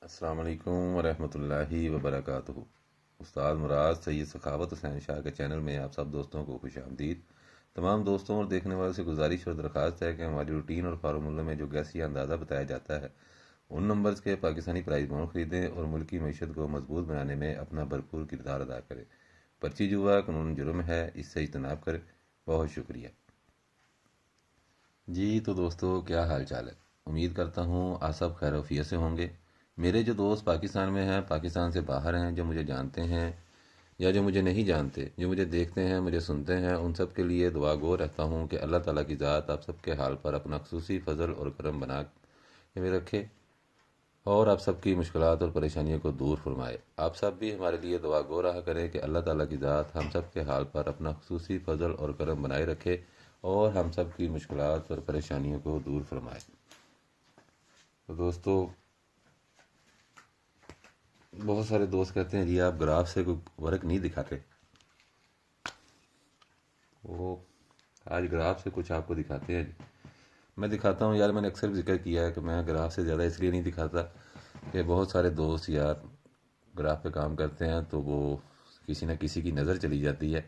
अस्सलाम वालेकुम वरहमतुल्लाहि वबरकातुहू। उस्ताद मुराद सैयद सखावत हुसैन शाह के चैनल में आप सब दोस्तों को खुश आमदीद। तमाम दोस्तों और देखने वालों से गुजारिश और दरख्वास्त है कि हमारी रूटीन और फार्मूले में जो गैस या अंदाज़ा बताया जाता है उन नंबर्स के पाकिस्तानी प्राइस बॉन्ड खरीदें और मुल्क की मीशत को मजबूत बनाने में अपना भरपूर किरदार अदा करें। पर्ची जुआ कानून जुर्म है, इससे इज्तनाब करें। बहुत शुक्रिया जी। तो दोस्तों, क्या हाल चाल है? उम्मीद करता हूँ आप सब खैर से होंगे। मेरे जो दोस्त पाकिस्तान में हैं, पाकिस्तान से बाहर हैं, जो मुझे जानते हैं या जो मुझे नहीं जानते, जो मुझे देखते हैं, मुझे सुनते हैं, उन सब के लिए दुआ गो रहता हूँ कि अल्लाह ताला की ज़ात आप सबके हाल पर अपना खुसूसी फ़ज़ल और करम बना के में रखे और आप सबकी मुश्किलात और परेशानियों को दूर फरमाए। आप सब भी हमारे लिए दुआ गो रहा करें कि अल्लाह ताला की ज़ात हम सब के हाल पर अपना खुसूसी फ़ज़ल और करम बनाए रखे और हम सब की मुश्किलात और परेशानियों को दूर फरमाए। तो दोस्तों, बहुत सारे दोस्त कहते हैं जी आप ग्राफ से कोई वर्क नहीं दिखाते। वो आज ग्राफ से कुछ आपको दिखाते हैं जी। मैं दिखाता हूँ यार, मैंने अक्सर जिक्र किया है कि मैं ग्राफ से ज़्यादा इसलिए नहीं दिखाता कि बहुत सारे दोस्त यार ग्राफ पे काम करते हैं तो वो किसी न किसी की नज़र चली जाती है,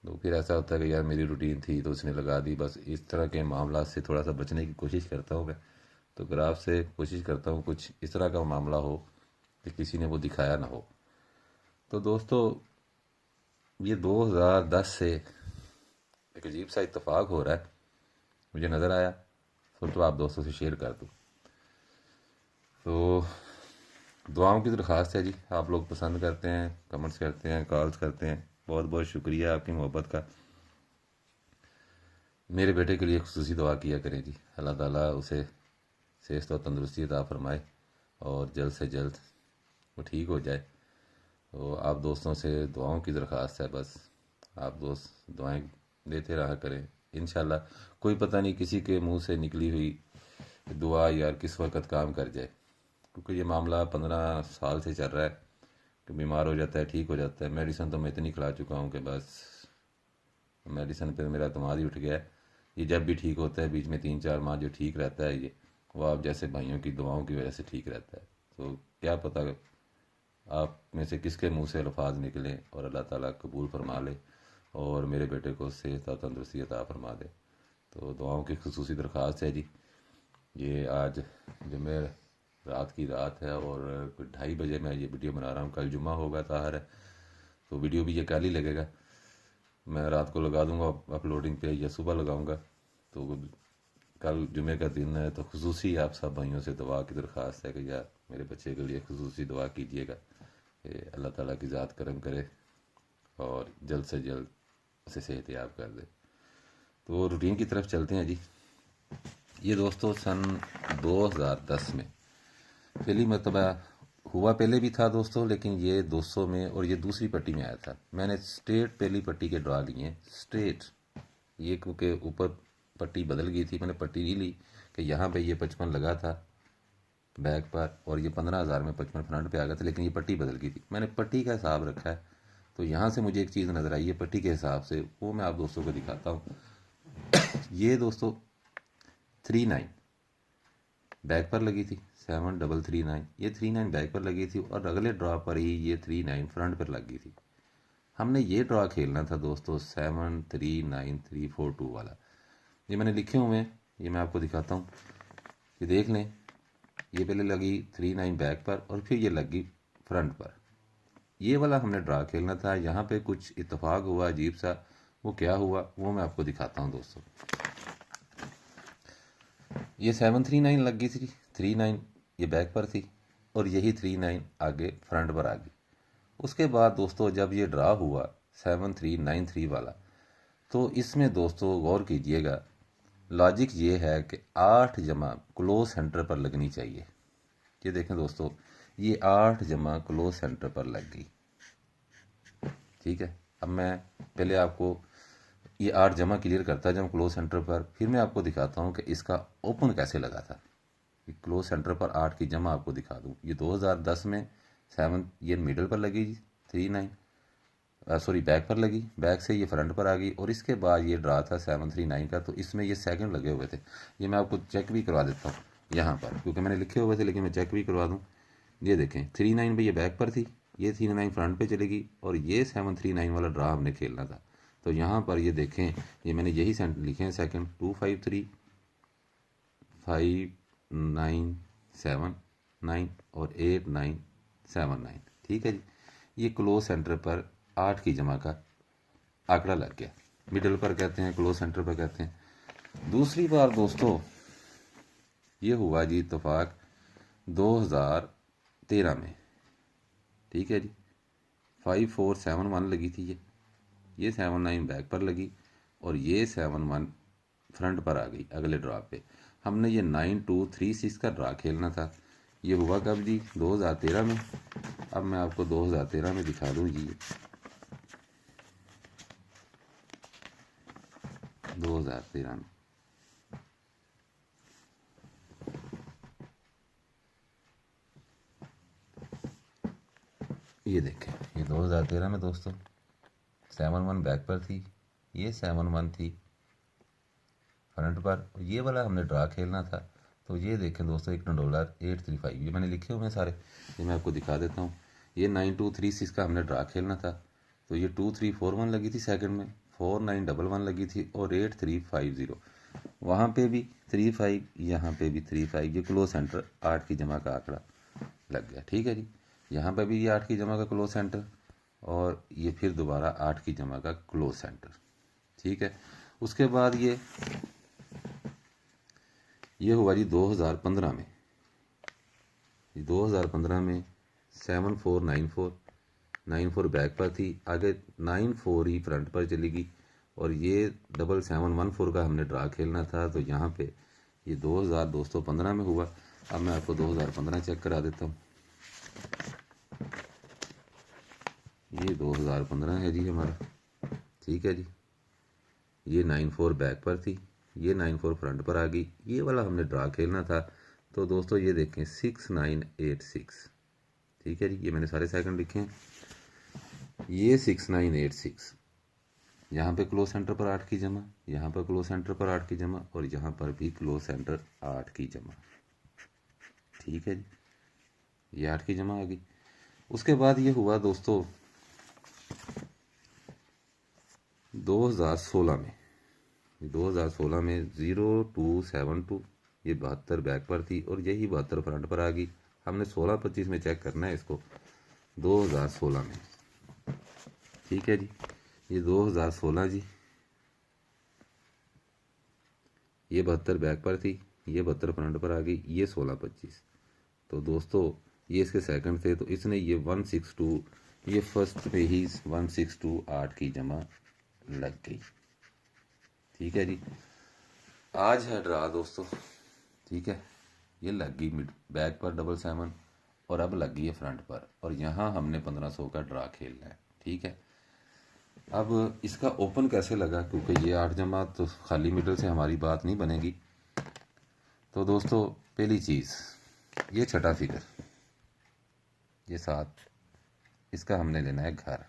तो फिर ऐसा होता है कि यार मेरी रूटीन थी तो उसने लगा दी। बस इस तरह के मामला से थोड़ा सा बचने की कोशिश करता हूँ मैं। तो ग्राफ से कोशिश करता हूँ कुछ इस तरह का मामला हो कि किसी ने वो दिखाया ना हो। तो दोस्तों, ये 2010 से एक अजीब सा इत्तेफाक हो रहा है, मुझे नज़र आया, तो आप दोस्तों से शेयर कर दूँ। तो दुआओं की दरख्वास्त है जी। आप लोग पसंद करते हैं, कमेंट्स करते हैं, कॉल्स करते हैं, बहुत बहुत शुक्रिया आपकी मोहब्बत का। मेरे बेटे के लिए खुसूसी दुआ किया करें जी, अल्लाह ताला उसे सेहत और तंदुरुस्ती अता फरमाए और जल्द से जल्द वो ठीक हो जाए। तो आप दोस्तों से दुआओं की दरख्वास्त है, बस आप दोस्त दुआएं देते रहा करें। इंशाल्लाह कोई पता नहीं किसी के मुंह से निकली हुई दुआ यार किस वक्त काम कर जाए, क्योंकि ये मामला 15 साल से चल रहा है कि बीमार हो जाता है, ठीक हो जाता है। मेडिसिन तो मैं इतनी खिला चुका हूँ कि बस मेडिसिन पे मेरा दिमाग ही उठ गया है। ये जब भी ठीक होता है बीच में 3-4 माह जो ठीक रहता है, ये वो आप जैसे भाइयों की दुआओं की वजह से ठीक रहता है। तो क्या पता आप में से किसके मुंह से अल्फाज निकले और अल्लाह ताला कबूल फरमा ले और मेरे बेटे को सेहत और तंदुरुस्ती अता फरमा दे। तो दुआओं की खुसूसी दरख्वास्त है जी। ये आज जुमे रात की रात है और 2:30 बजे मैं ये वीडियो बना रहा हूँ। कल जुम्मा होगा, ताहर है, तो वीडियो भी ये कल ही लगेगा। मैं रात को लगा दूंगा अपलोडिंग पे या सुबह लगाऊंगा। तो कल जुमे का दिन है, तो खुसूसी आप सब भाइयों से दुआ की दरख्वास्त है कि यार मेरे बच्चे के लिए खुसूसी दुआ कीजिएगा कि अल्लाह ताला की ज़ात करम करे और जल्द से जल्द उसे सेहत याब कर दे। तो रूटीन की तरफ चलते हैं जी। ये दोस्तों सन 2010 में पहली मरतबा हुआ, पहले भी था दोस्तों, लेकिन ये 200 में और ये दूसरी पट्टी में आया था। मैंने स्ट्रेट पहली पट्टी के ड्रा लिए, स्ट्रेट। ये क्योंकि ऊपर पट्टी बदल गई थी, मैंने पट्टी नहीं ली कि यहाँ पे ये 55 लगा था बैक पर और ये 15,000 में 55 फ्रंट पे आ गया था, लेकिन ये पट्टी बदल गई थी। मैंने पट्टी का हिसाब रखा है, तो यहाँ से मुझे एक चीज़ नज़र आई है पट्टी के हिसाब से, वो मैं आप दोस्तों को दिखाता हूँ। ये दोस्तों 39 बैक पर लगी थी, 7339, ये 39 बैक पर लगी थी और अगले ड्रॉ पर ही ये 39 फ्रंट पर लग गई थी। हमने ये ड्रॉ खेलना था दोस्तों 739342 वाला। ये मैंने लिखे हुए हैं, ये मैं आपको दिखाता हूँ, ये देख लें। ये पहले लगी 39 बैक पर और फिर ये लगी फ्रंट पर। ये वाला हमने ड्रा खेलना था। यहाँ पे कुछ इत्तेफाक हुआ अजीब सा, वो क्या हुआ वो मैं आपको दिखाता हूँ दोस्तों। ये 739 लग गई थी, 39 ये बैक पर थी और यही 39 आगे फ्रंट पर आ गई। उसके बाद दोस्तों जब ये ड्रा हुआ 7393 वाला, तो इसमें दोस्तों गौर कीजिएगा, लॉजिक ये है कि 8 जमा क्लोज सेंटर पर लगनी चाहिए। ये देखें दोस्तों, ये 8 जमा क्लोज सेंटर पर लग गई। ठीक है, अब मैं पहले आपको ये 8 जमा क्लियर करता जाऊँ क्लोज सेंटर पर, फिर मैं आपको दिखाता हूँ कि इसका ओपन कैसे लगा था। क्लोज सेंटर पर 8 की जमा आपको दिखा दूँ। ये 2010 में 7 ये मिडल पर लगी जी, 39 सॉरी बैक पर लगी, बैक से ये फ्रंट पर आ गई और इसके बाद ये ड्रा था 739 का, तो इसमें ये सेकंड लगे हुए थे। ये मैं आपको चेक भी करवा देता हूँ यहाँ पर, क्योंकि मैंने लिखे हुए थे, लेकिन मैं चेक भी करवा दूँ। ये देखें 39 पे ये बैक पर थी, ये 39 फ्रंट पे चलेगी और ये 739 वाला ड्रा हमने खेलना था। तो यहाँ पर ये देखें, ये मैंने यही सेंट लिखे हैं सेकंड, 253 5979 और 8979। ठीक है जी, ये क्लोज सेंटर पर 8 की जमा का आंकड़ा लग गया। मिडल पर कहते हैं, क्लोज सेंटर पर कहते हैं। दूसरी बार दोस्तों ये हुआ जी इत्तेफाक 2013 में। ठीक है जी, 5471 लगी थी ये 79 बैक पर लगी और ये 71 फ्रंट पर आ गई अगले ड्रा पे। हमने ये 9236 का ड्रा खेलना था। ये हुआ कब जी? 2013 में। अब मैं आपको 2013 में दिखा दूँ जी, 2013 में ये देखें, ये 2013 में दोस्तों 71 बैक पर थी, ये 71 थी फ्रंट पर, ये वाला हमने ड्रा खेलना था। तो ये देखें दोस्तों $1.835 ये मैंने लिखे हुए हैं सारे, ये मैं आपको दिखा देता हूँ। ये 9236 का हमने ड्रा खेलना था। तो ये 2341 लगी थी सेकंड में, 4911 लगी थी और 8350 वहाँ पे भी 35, यहाँ पे भी 35। ये क्लोज सेंटर 8 की जमा का आंकड़ा लग गया। ठीक है जी, यहाँ पे भी ये 8 की जमा का क्लोज सेंटर और ये फिर दोबारा 8 की जमा का क्लोज सेंटर। ठीक है, उसके बाद ये हुआ जी 2015 में। 2015 में 7494 बैक पर थी, आगे 94 ही फ्रंट पर चलेगी और ये 7714 का हमने ड्रा खेलना था। तो यहाँ पे ये 2015 में हुआ। अब मैं आपको 2015 चेक करा देता हूँ। ये 2015 है जी हमारा। ठीक है जी, ये 94 बैक पर थी, ये 94 फ्रंट पर आ गई, ये वाला हमने ड्रा खेलना था। तो दोस्तों ये देखें 6986। ठीक है जी, ये मैंने सारे सेकंड लिखे हैं। ये 6986 यहाँ पे क्लोज सेंटर पर 8 की जमा, यहाँ पर क्लोज सेंटर पर 8 की जमा और यहाँ पर भी क्लोज सेंटर 8 की जमा। ठीक है जी, ये 8 की जमा आ गई। उसके बाद ये हुआ दोस्तों 2016 में। 2016 में 0272 ये 72 बैक पर थी और यही 72 फ्रंट पर आ गई। हमने 16-25 में चेक करना है इसको, 2016 में। ठीक है जी, ये 2016 जी, ये 72 बैक पर थी, ये 72 फ्रंट पर आ गई, ये 16-25। तो दोस्तों ये इसके सेकंड थे, तो इसने ये 162, ये फर्स्ट पे ही 162 8 की जमा लग गई। ठीक है जी, आज है ड्रा दोस्तों। ठीक है, ये लग गई मिड बैक पर 77 और अब लग गई है फ्रंट पर और यहाँ हमने 1500 का ड्रा खेलना है। ठीक है, अब इसका ओपन कैसे लगा, क्योंकि ये 8 जमा तो खाली मिडल से हमारी बात नहीं बनेगी। तो दोस्तों पहली चीज़, ये छठा फिगर, ये 7, इसका हमने लेना है घर।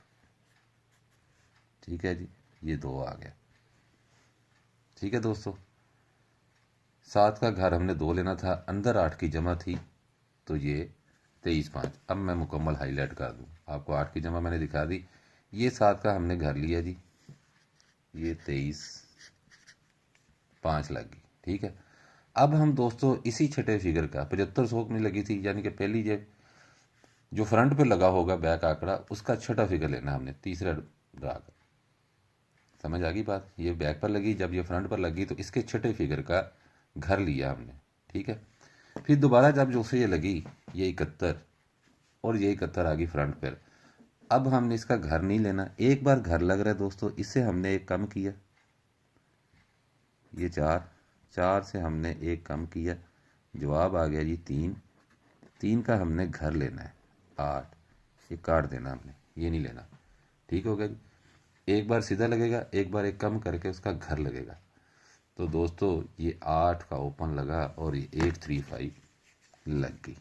ठीक है जी, ये 2 आ गया। ठीक है दोस्तों, 7 का घर हमने 2 लेना था, अंदर 8 की जमा थी, तो ये 23-5। अब मैं मुकम्मल हाईलाइट कर दूं आपको, 8 की जमा मैंने दिखा दी, ये 7 का हमने घर लिया जी, ये 23-5 लग गई। ठीक है, अब हम दोस्तों इसी छठे फिगर का 7500 में लगी थी, यानी कि पहली जो फ्रंट पे लगा होगा बैक आंकड़ा, उसका छठा फिगर लेना हमने, तीसरा ड्रा का। समझ आ गई बात? ये बैक पर लगी, जब ये फ्रंट पर लगी तो इसके छठे फिगर का घर लिया हमने। ठीक है, फिर दोबारा जब जो से ये लगी, ये 71 और ये 71 आ गई फ्रंट पर। अब हमने इसका घर नहीं लेना, एक बार घर लग रहा है दोस्तों, इससे हमने एक कम किया, ये 4 से हमने एक कम किया, जवाब आ गया जी 3 का हमने घर लेना है 8, ये काट देना हमने, ये नहीं लेना। ठीक हो गया जी, एक बार सीधा लगेगा, एक बार एक कम करके उसका घर लगेगा। तो दोस्तों ये 8 का ओपन लगा और ये 835 लग गई।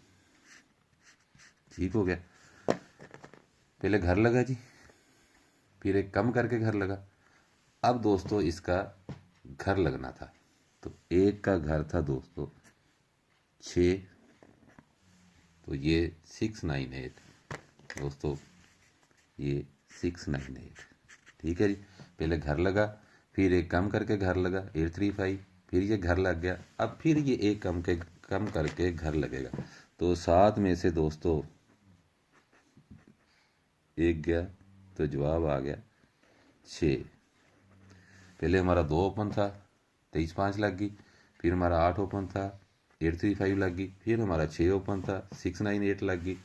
ठीक हो गया, पहले घर लगा जी, फिर एक कम करके घर लगा। अब दोस्तों इसका घर लगना था, तो एक का घर था दोस्तों 6, तो ये 698 दोस्तों, ये 698। ठीक है जी। पहले घर लगा, फिर एक कम करके घर लगा 835, फिर ये घर लग गया, अब फिर ये एक कम करके घर लगेगा। तो 7 में से दोस्तों एक गया तो जवाब आ गया 6। पहले हमारा 2 ओपन था, 23 5 लग गई। फिर हमारा 8 ओपन था, 835 लग गई। फिर हमारा 6 ओपन था, 698 लग गई।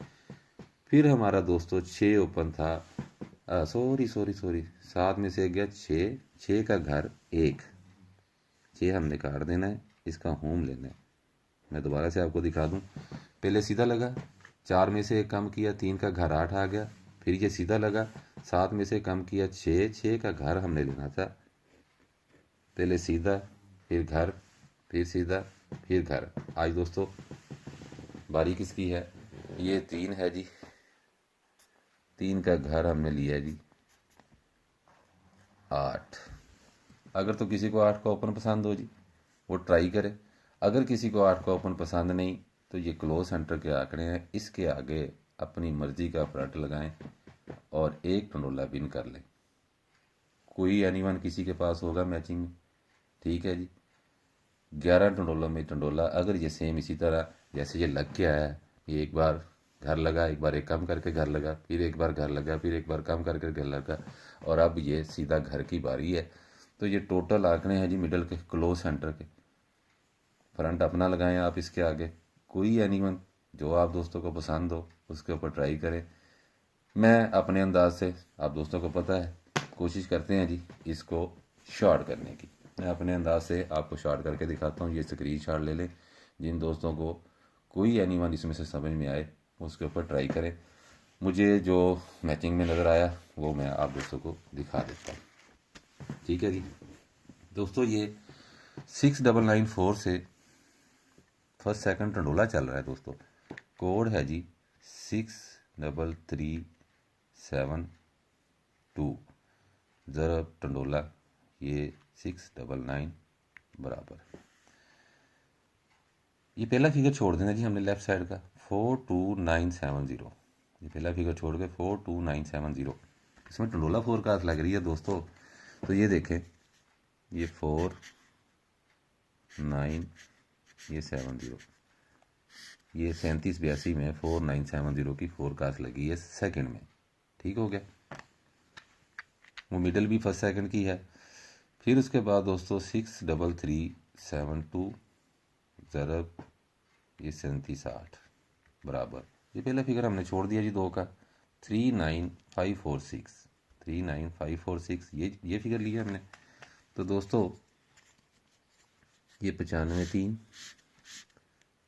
फिर हमारा दोस्तों 6 ओपन था, सॉरी 7 में से एक गया 6, 6 का घर 1, 6 हमने काट देना है, इसका होम लेना है। मैं दोबारा से आपको दिखा दूं। पहले सीधा लगा, 4 में से एक कम किया, 3 का घर 8 आ गया। फिर ये सीधा लगा, 7 में से कम किया 6, 6 का घर हमने लेना था। पहले सीधा, फिर घर, फिर सीधा, फिर घर। आज दोस्तों बारी किसकी है? ये 3 है जी, 3 का घर हमने लिया है जी 8। अगर तो किसी को 8 का ओपन पसंद हो जी, वो ट्राई करे। अगर किसी को 8 का ओपन पसंद नहीं तो ये क्लोज सेंटर के आंकड़े हैं, इसके आगे अपनी मर्जी का फ्रंट लगाएं और एक टंडोला विन कर लें। कोई एनीवन किसी के पास होगा मैचिंग में, ठीक है जी। 11 टंडोलों में टंडोला, अगर ये सेम इसी तरह जैसे ये लग के आया है, ये एक बार घर लगा, एक बार एक कम करके घर लगा, फिर एक बार घर लगा, फिर एक बार कम करके घर लगा, और अब ये सीधा घर की बारी है। तो ये टोटल आंकड़े हैं जी मिडल के, क्लोज सेंटर के। फ्रंट अपना लगाएं आप इसके आगे, कोई एनीवन जो आप दोस्तों को पसंद हो उसके ऊपर ट्राई करें। मैं अपने अंदाज से, आप दोस्तों को पता है, कोशिश करते हैं जी इसको शॉर्ट करने की। मैं अपने अंदाज से आपको शॉर्ट करके दिखाता हूँ। ये स्क्रीन शॉट ले लें। जिन दोस्तों को कोई एनीवन इसमें से समझ में आए उसके ऊपर ट्राई करें। मुझे जो मैचिंग में नज़र आया वो मैं आप दोस्तों को दिखा देता हूँ। ठीक है जी दोस्तों, ये 6994 से फर्स्ट सेकंड टंडोला चल रहा है दोस्तों। कोड है जी 63372। ज़रब टंडोला ये 699 बराबर। ये पहला फिगर छोड़ देना जी हमने लेफ्ट साइड का 42970। ये पहला फिगर छोड़ के 42970, इसमें टंडोला फोरकास्ट लग रही है दोस्तों। तो ये देखें, ये 49 ये 70, ये 3782 में 4970 की फोरकास्ट लगी है सेकंड में। ठीक हो गया, वो मिडल भी फर्स्ट सेकंड की है। फिर उसके बाद दोस्तों 63372 ज़रब ये 3760 बराबर। ये पहला फिगर हमने छोड़ दिया जी 2 का 39546, 39546 ये फिगर लिया हमने। तो दोस्तों ये 95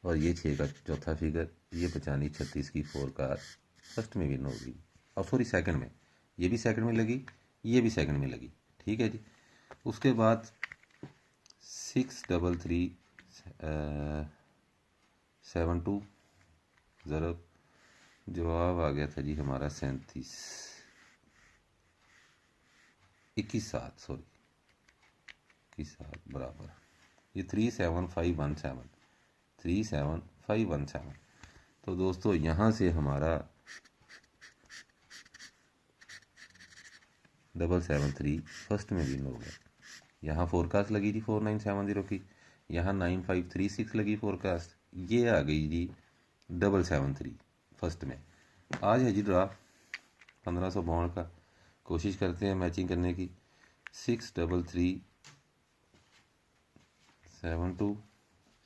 और ये 6 का चौथा फिगर, ये 9536 की फोरकास्ट फर्स्ट में विन होगी, और सॉरी सेकंड में, ये भी सेकंड में लगी, ये भी सेकंड में लगी। ठीक है जी। उसके बाद 63372 ज़रब जवाब आ गया था जी हमारा 37 21 सॉरी 21 बराबर। ये 37517, 37517। तो दोस्तों यहाँ से हमारा 773 फर्स्ट में विन हो गया। यहाँ फोरकास्ट लगी थी 4970 की, यहाँ 9536 लगी फोरकास्ट, ये आ गई जी 773 फर्स्ट में। आज है जी ड्रा 1500 बाउंड का। कोशिश करते हैं मैचिंग करने की। 63372,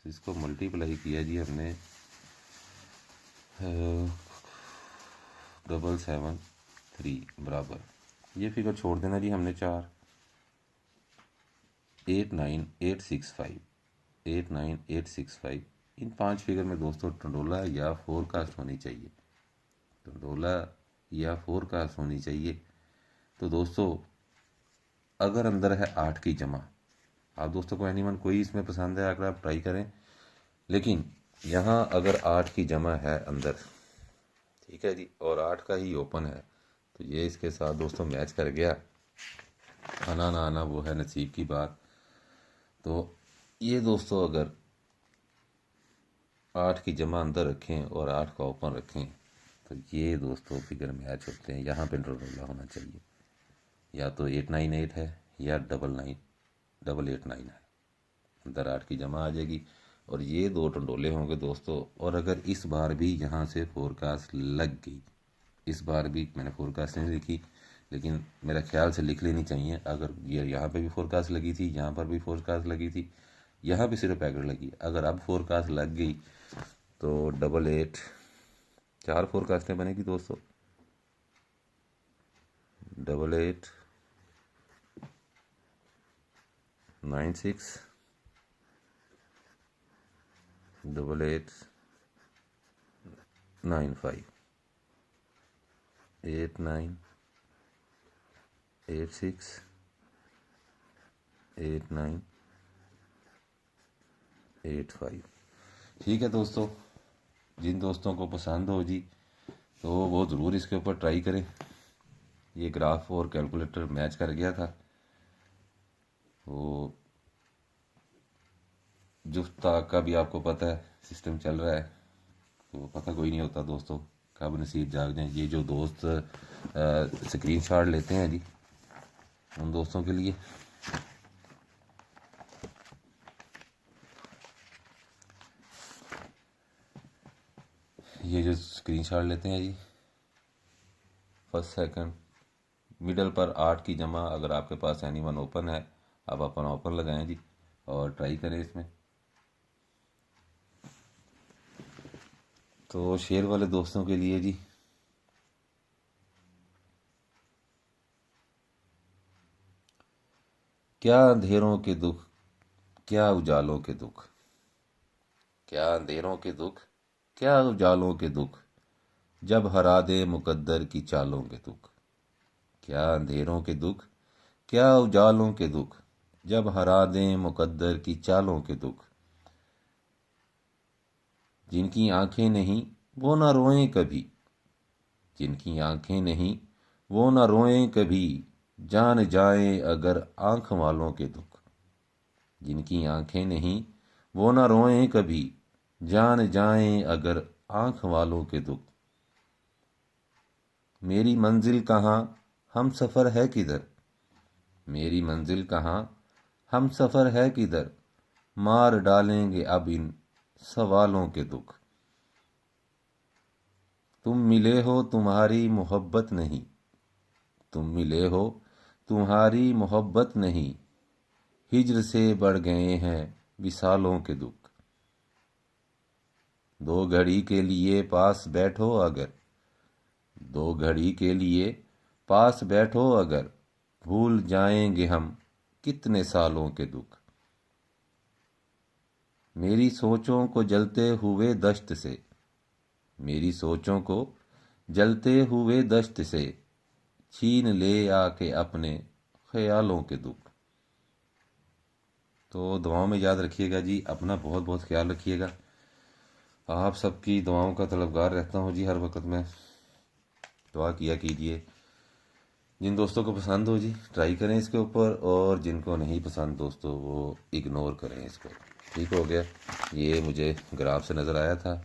इसको मल्टीप्लाई किया जी हमने 773 बराबर। ये फिगर छोड़ देना जी हमने 4, 89865, 89865। इन 5 फिगर में दोस्तों टंडोला या फोरकास्ट होनी चाहिए, टंडोला या फोरकास्ट होनी चाहिए। तो दोस्तों अगर अंदर है 8 की जमा, आप दोस्तों को एनीवन कोई इसमें पसंद है अगर आप ट्राई करें, लेकिन यहाँ अगर 8 की जमा है अंदर, ठीक है जी, और 8 का ही ओपन है, तो ये इसके साथ दोस्तों मैच कर गया। आना ना आना वो है नसीब की बात। तो ये दोस्तों अगर 8 की जमा अंदर रखें और 8 का ओपन रखें तो ये दोस्तों फिगर मैच होते हैं। यहाँ पे टंडोला होना चाहिए, या तो 898 है या 889 है। अंदर 8 की जमा आ जाएगी और ये दो टंडोले होंगे दोस्तों। और अगर इस बार भी यहाँ से फोरकास्ट लग गई, इस बार भी मैंने फोरकास्ट नहीं लिखी लेकिन मेरा ख्याल से लिख लेनी चाहिए। अगर ये यहाँ पे भी फोरकास्ट लगी थी, यहाँ पर भी फोरकास्ट लगी थी, यहाँ पे सिर्फ पैकेट लगी, अगर अब फोरकास्ट लग गई तो 88, 4 फोरकास्टें बनेगी दोस्तों। 88, 96, 88, 95, 89, 86, 89, 85। ठीक है दोस्तों, जिन दोस्तों को पसंद हो जी तो वो ज़रूर इसके ऊपर ट्राई करें। ये ग्राफ और कैलकुलेटर मैच कर गया था। वो जुफ्ता का भी आपको पता है सिस्टम चल रहा है, तो पता कोई नहीं होता दोस्तों कब नसीब जाग जाए। ये जो दोस्त स्क्रीन शॉट लेते हैं जी, उन दोस्तों के लिए ये जो स्क्रीन शॉट लेते हैं जी, फर्स्ट सेकंड मिडल पर 8 की जमा, अगर आपके पास एनीवन ओपन है आप अपना ओपन लगाएं जी और ट्राई करें इसमें। तो शेयर वाले दोस्तों के लिए जी, क्या अंधेरों के दुख, क्या उजालों के दुख, क्या अंधेरों के दुख, क्या उजालों के दुख, जब हरा दे मुकद्दर की चालों के दुख। क्या अंधेरों के दुख, क्या उजालों के दुख, जब हरा दें मुकद्दर की चालों के दुख। जिनकी आंखें नहीं वो न रोएं कभी, जिनकी आंखें नहीं वो न रोएं कभी, जान जाएं अगर आंख वालों के दुख। जिनकी आंखें नहीं वो न रोएं कभी, जान जाएं अगर आंख वालों के दुख। मेरी मंजिल कहाँ, हम सफ़र है किधर, मेरी मंजिल कहाँ, हम सफ़र है किधर, मार डालेंगे अब इन सवालों के दुख। तुम मिले हो तुम्हारी मोहब्बत नहीं, तुम मिले हो तुम्हारी मोहब्बत नहीं, हिज्र से बढ़ गए हैं विसालों के दुख। दो घड़ी के लिए पास बैठो अगर, दो घड़ी के लिए पास बैठो अगर, भूल जाएंगे हम कितने सालों के दुख। मेरी सोचों को जलते हुए दश्त से, मेरी सोचों को जलते हुए दश्त से, छीन ले आके अपने ख्यालों के दुख। तो दुआओं में याद रखिएगा जी, अपना बहुत बहुत ख्याल रखिएगा। आप सबकी दुआओं का तलबगार रहता हूँ जी, हर वक्त में दुआ किया कीजिए। जिन दोस्तों को पसंद हो जी ट्राई करें इसके ऊपर, और जिनको नहीं पसंद दोस्तों वो इग्नोर करें इसको। ठीक हो गया, ये मुझे ग्राफ से नज़र आया था,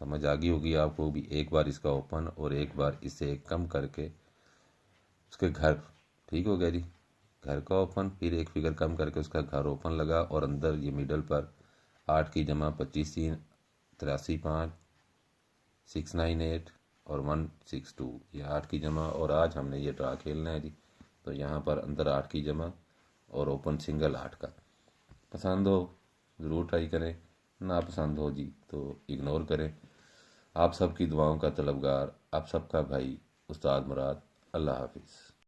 समझ आ गई होगी आपको भी। एक बार इसका ओपन और एक बार इससे कम करके उसके घर, ठीक हो गया जी, घर का ओपन, फिर एक फिगर कम करके उसका घर ओपन लगा और अंदर ये मिडल पर 8 की जमा 25 3 83 5 698 और 162, ये 8 की जमा। और आज हमने ये ड्रा खेलना है जी, तो यहाँ पर अंदर 8 की जमा और ओपन सिंगल 8 का। पसंद हो ज़रूर ट्राई करें, ना पसंद हो जी तो इग्नोर करें। आप सबकी दुआओं का तलबगार, आप सबका भाई उस्ताद मुराद। अल्लाह हाफिज़।